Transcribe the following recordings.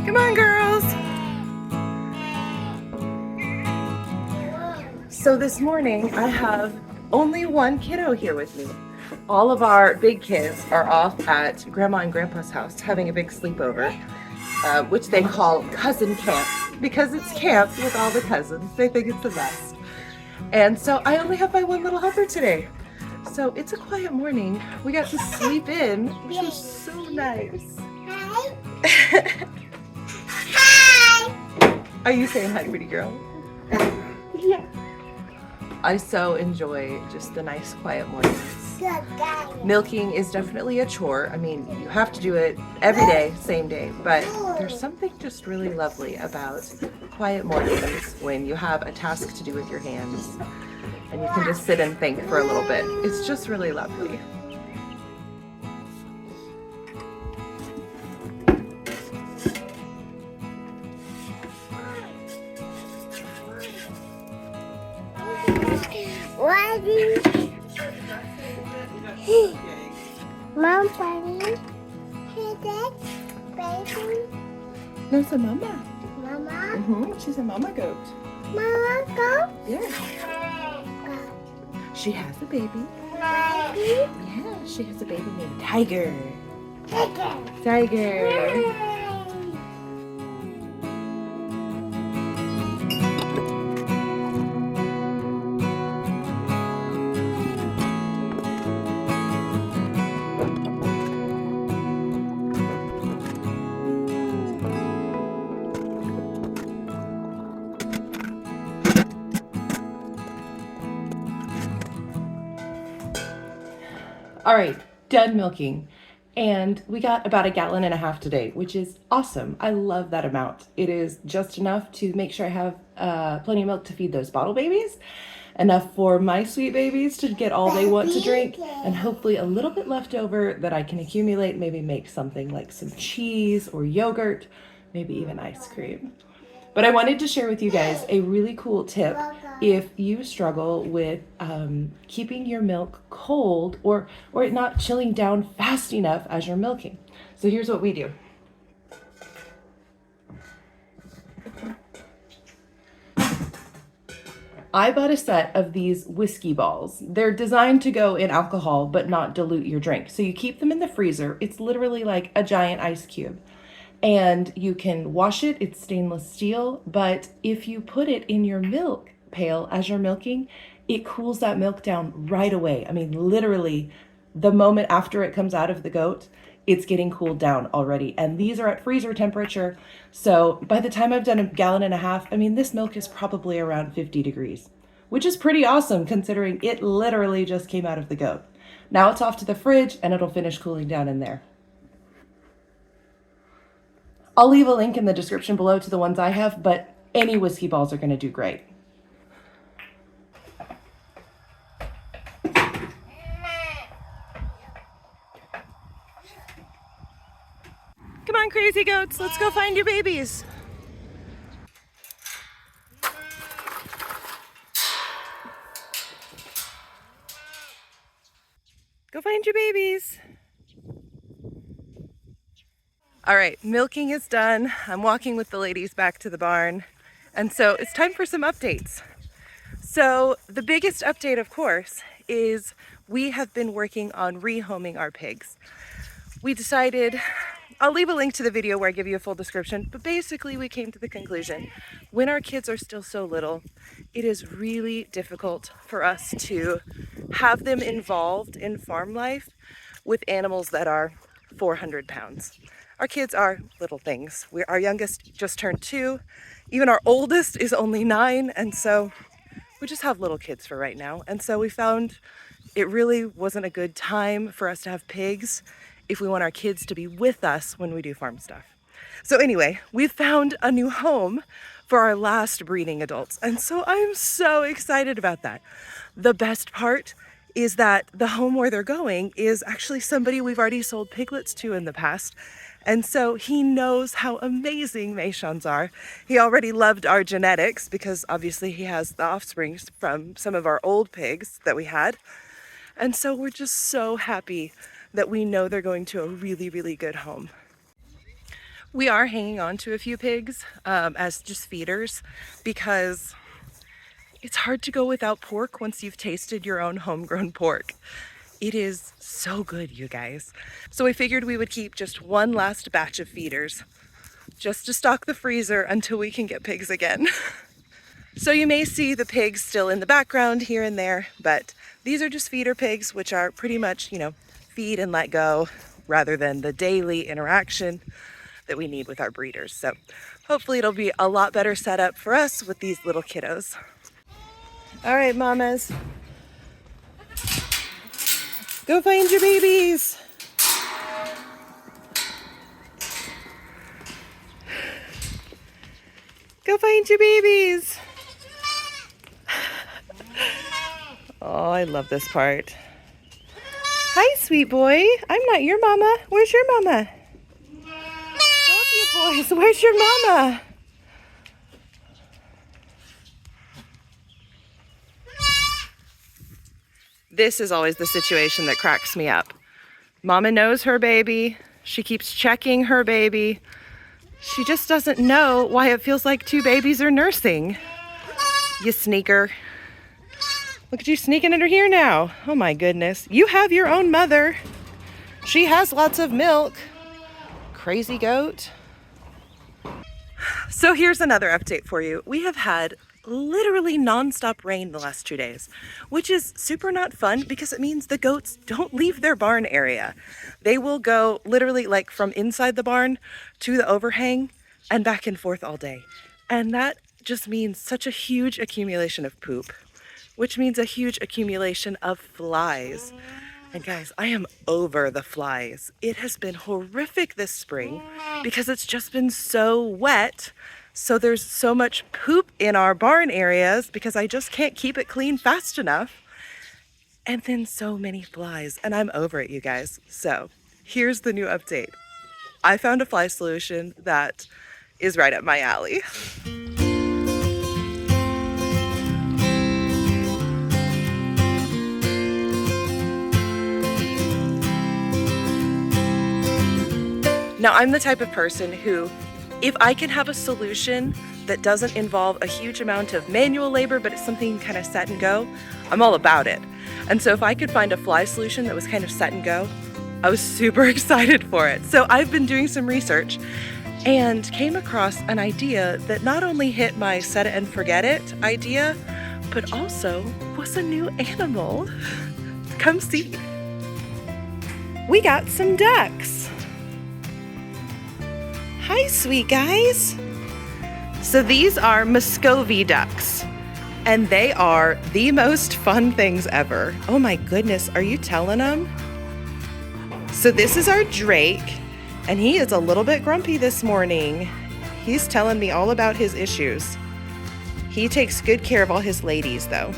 Come on, girls. So this morning I have only one kiddo here with me. All of our big kids are off at Grandma and Grandpa's house having a big sleepover, which they call cousin camp because it's camp with all the cousins. They think it's the best. And so I only have my one little helper today. So it's a quiet morning. We got to sleep in, which is so nice. Hi. Hi. Are you saying hi, pretty girl? Yeah. I so enjoy just the nice quiet mornings. Good guy. Milking is definitely a chore. I mean, you have to do it every day, same day, but there's something just really lovely about quiet mornings when you have a task to do with your hands and you can just sit and think for a little bit. It's just really lovely. What Mom, Bunny. Hey, Dad. Baby. No, it's a mama. Mama. She's a mama goat. Mama, go. Yeah. She has a baby. Baby. Yeah, she has a baby named Tiger. Tiger. Tiger. All right, done milking. And we got about 1.5 gallons today, which is awesome. I love that amount. It is just enough to make sure I have plenty of milk to feed those bottle babies, enough for my sweet babies to get all they want to drink, and hopefully a little bit left over that I can accumulate, maybe make something like some cheese or yogurt, maybe even ice cream. But I wanted to share with you guys a really cool tip if you struggle with keeping your milk cold or it not chilling down fast enough as you're milking. So here's what we do. I bought a set of these whiskey balls. They're designed to go in alcohol but not dilute your drink. So you keep them in the freezer. It's literally like a giant ice cube. And you can wash it, it's stainless steel, but if you put it in your milk pail as you're milking, it cools that milk down right away. I mean, literally, the moment after it comes out of the goat, it's getting cooled down already. And these are at freezer temperature. So by the time I've done 1.5 gallons, I mean, this milk is probably around 50 degrees, which is pretty awesome considering it literally just came out of the goat. Now it's off to the fridge and it'll finish cooling down in there. I'll leave a link in the description below to the ones I have, but any whiskey balls are going to do great. Come on, crazy goats, let's go find your babies. Go find your babies. All right, milking is done. I'm walking with the ladies back to the barn. And so it's time for some updates. So the biggest update, of course, is we have been working on rehoming our pigs. We decided, I'll leave a link to the video where I give you a full description, but basically we came to the conclusion, when our kids are still so little, it is really difficult for us to have them involved in farm life with animals that are 400 pounds. Our kids are little things. Our youngest just turned 2. Even our oldest is only 9. And so we just have little kids for right now. And so we found it really wasn't a good time for us to have pigs if we want our kids to be with us when we do farm stuff. So anyway, we found a new home for our last breeding adults. And so I'm so excited about that. The best part is that the home where they're going is actually somebody we've already sold piglets to in the past. And so he knows how amazing Meishans are. He already loved our genetics because obviously he has the offspring from some of our old pigs that we had. And so we're just so happy that we know they're going to a really, really good home. We are hanging on to a few pigs as just feeders because it's hard to go without pork once you've tasted your own homegrown pork. It is so good, you guys. So we figured we would keep just one last batch of feeders just to stock the freezer until we can get pigs again. So you may see the pigs still in the background here and there, but these are just feeder pigs, which are pretty much, feed and let go rather than the daily interaction that we need with our breeders. So hopefully it'll be a lot better setup for us with these little kiddos. All right, mamas. Go find your babies. Go find your babies. Oh, I love this part. Hi, sweet boy. I'm not your mama. Where's your mama? Both you boys, where's your mama? This is always the situation that cracks me up. Mama knows her baby. She keeps checking her baby. She just doesn't know why it feels like two babies are nursing. You sneaker. Look at you sneaking under here now. Oh my goodness. You have your own mother. She has lots of milk. Crazy goat. So here's another update for you. We have had literally nonstop rain the last 2 days, which is super not fun because it means the goats don't leave their barn area. They will go literally like from inside the barn to the overhang and back and forth all day. And that just means such a huge accumulation of poop, which means a huge accumulation of flies. And guys, I am over the flies. It has been horrific this spring because it's just been so wet. So there's so much poop in our barn areas because I just can't keep it clean fast enough. And then so many flies, and I'm over it, you guys. So here's the new update. I found a fly solution that is right up my alley. Now, I'm the type of person who, if I can have a solution that doesn't involve a huge amount of manual labor, but it's something kind of set and go, I'm all about it. And so if I could find a fly solution that was kind of set and go, I was super excited for it. So I've been doing some research and came across an idea that not only hit my set it and forget it idea, but also was a new animal. Come see. We got some ducks. Hi, sweet guys. So these are Muscovy ducks, and they are the most fun things ever. Oh my goodness, are you telling them? So this is our Drake, and he is a little bit grumpy this morning. He's telling me all about his issues. He takes good care of all his ladies though.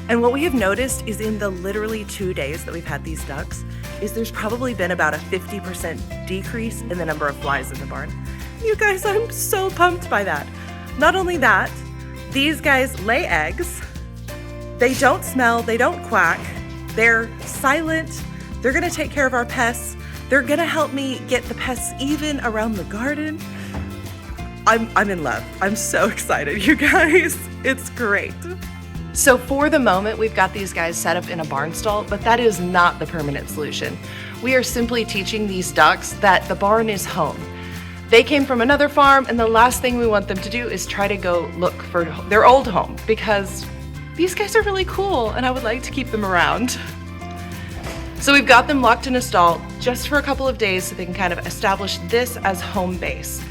And what we have noticed is in the literally 2 days that we've had these ducks, is there's probably been about a 50% decrease in the number of flies in the barn. You guys, I'm so pumped by that. Not only that, these guys lay eggs. They don't smell, they don't quack. They're silent. They're gonna take care of our pests. They're gonna help me get the pests even around the garden. I'm in love. I'm so excited, you guys. It's great. So for the moment, we've got these guys set up in a barn stall, but that is not the permanent solution. We are simply teaching these ducks that the barn is home. They came from another farm, and the last thing we want them to do is try to go look for their old home because these guys are really cool and I would like to keep them around. So we've got them locked in a stall just for a couple of days so they can kind of establish this as home base.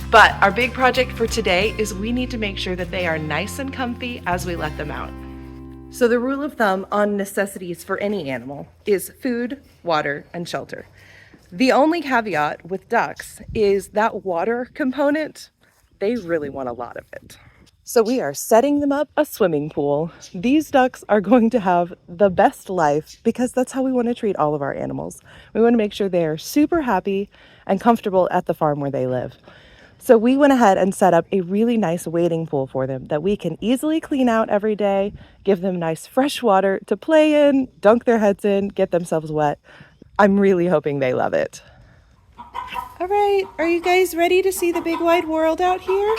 But our big project for today is we need to make sure that they are nice and comfy as we let them out. So the rule of thumb on necessities for any animal is food, water, and shelter. The only caveat with ducks is that water component, they really want a lot of it. So we are setting them up a swimming pool. These ducks are going to have the best life because that's how we want to treat all of our animals. We want to make sure they are super happy and comfortable at the farm where they live. So we went ahead and set up a really nice wading pool for them that we can easily clean out every day, give them nice fresh water to play in, dunk their heads in, get themselves wet. I'm really hoping they love it. All right, are you guys ready to see the big wide world out here?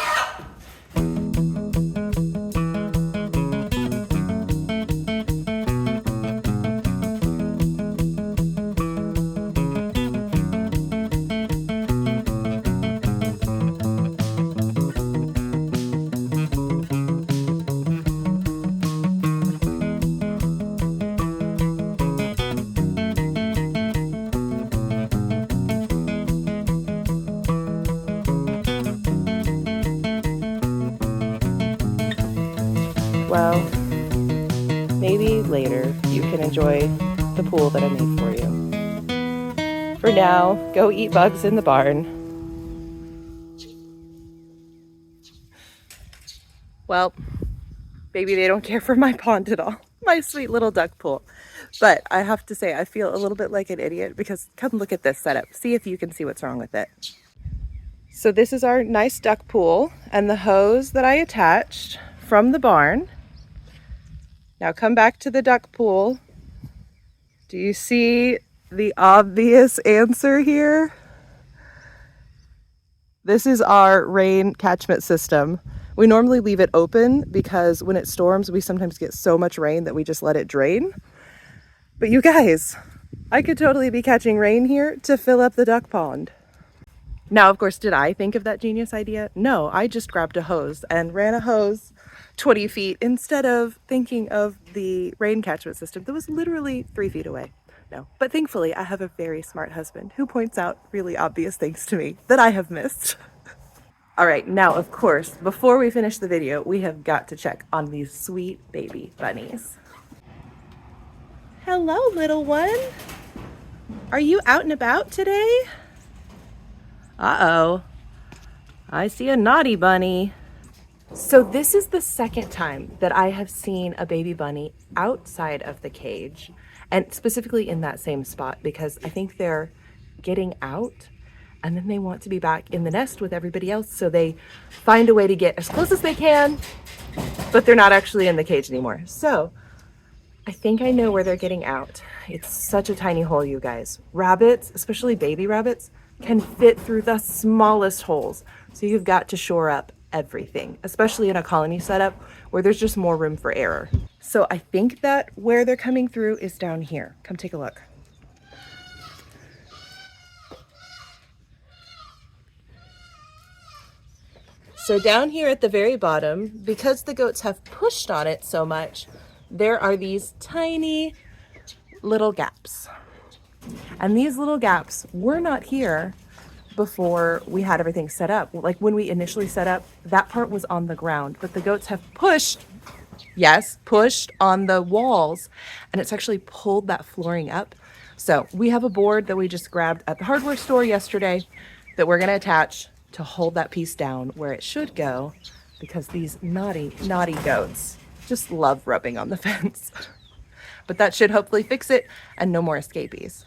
Well, maybe later you can enjoy the pool that I made for you. For now, go eat bugs in the barn. Well, maybe they don't care for my pond at all. My sweet little duck pool. But I have to say, I feel a little bit like an idiot because come look at this setup. See if you can see what's wrong with it. So this is our nice duck pool and the hose that I attached from the barn. Now come back to the duck pool. Do you see the obvious answer here? This is our rain catchment system. We normally leave it open because when it storms, we sometimes get so much rain that we just let it drain. But you guys, I could totally be catching rain here to fill up the duck pond. Now, of course, did I think of that genius idea? No, I just grabbed a hose and ran a hose 20 feet instead of thinking of the rain catchment system that was literally 3 feet away. No, but thankfully I have a very smart husband who points out really obvious things to me that I have missed. All right, now, of course, before we finish the video, we have got to check on these sweet baby bunnies. Hello, little one. Are you out and about today? Uh-oh, I see a naughty bunny. So this is the second time that I have seen a baby bunny outside of the cage, and specifically in that same spot, because I think they're getting out and then they want to be back in the nest with everybody else. So they find a way to get as close as they can, but they're not actually in the cage anymore. So I think I know where they're getting out. It's such a tiny hole, you guys. Rabbits, especially baby rabbits, can fit through the smallest holes. So you've got to shore up everything, especially in a colony setup where there's just more room for error. So I think that where they're coming through is down here. Come take a look. So down here at the very bottom, because the goats have pushed on it so much, there are these tiny little gaps. And these little gaps were not here before we had everything set up. Like when we initially set up, that part was on the ground, but the goats have pushed, yes, pushed on the walls, and it's actually pulled that flooring up. So we have a board that we just grabbed at the hardware store yesterday that we're gonna attach to hold that piece down where it should go, because these naughty, naughty goats just love rubbing on the fence. But that should hopefully fix it and no more escapees.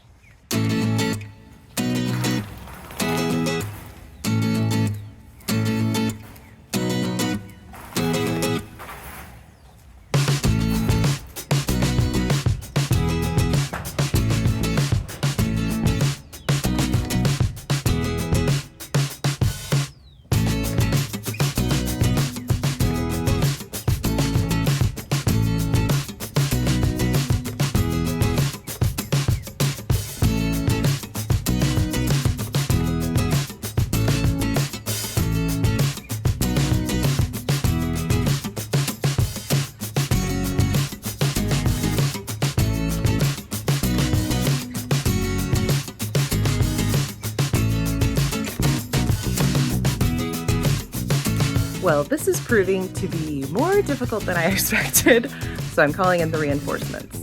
Well, this is proving to be more difficult than I expected, so I'm calling in the reinforcements.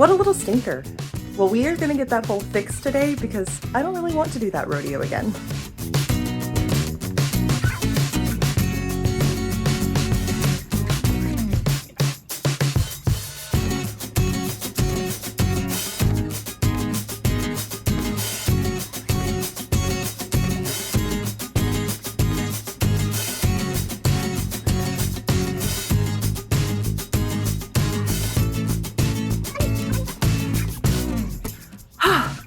What a little stinker. Well, we are gonna get that hole fixed today because I don't really want to do that rodeo again.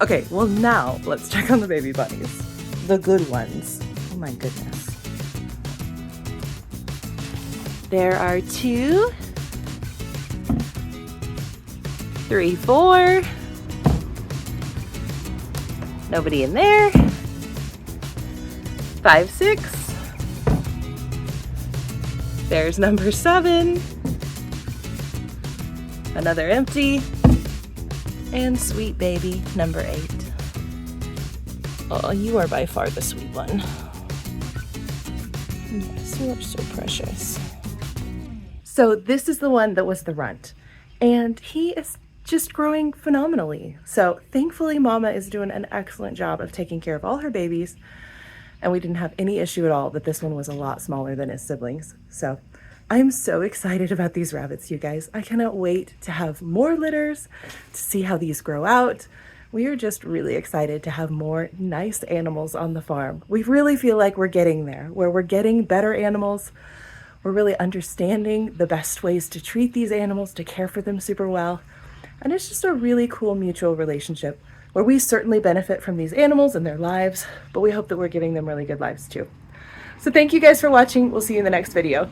Okay, well now let's check on the baby bunnies. The good ones. Oh my goodness. There are 2, 3, 4. Nobody in there. 5, 6. There's number 7. Another empty. And sweet baby number 8. Oh, you are by far the sweet one. Yes, you are so precious. So this is the one that was the runt, and he is just growing phenomenally. So thankfully Mama is doing an excellent job of taking care of all her babies, and we didn't have any issue at all that this one was a lot smaller than his siblings. So I'm so excited about these rabbits, you guys. I cannot wait to have more litters, to see how these grow out. We are just really excited to have more nice animals on the farm. We really feel like we're getting there, where we're getting better animals. We're really understanding the best ways to treat these animals, to care for them super well. And it's just a really cool mutual relationship where we certainly benefit from these animals and their lives, but we hope that we're giving them really good lives too. So thank you guys for watching. We'll see you in the next video.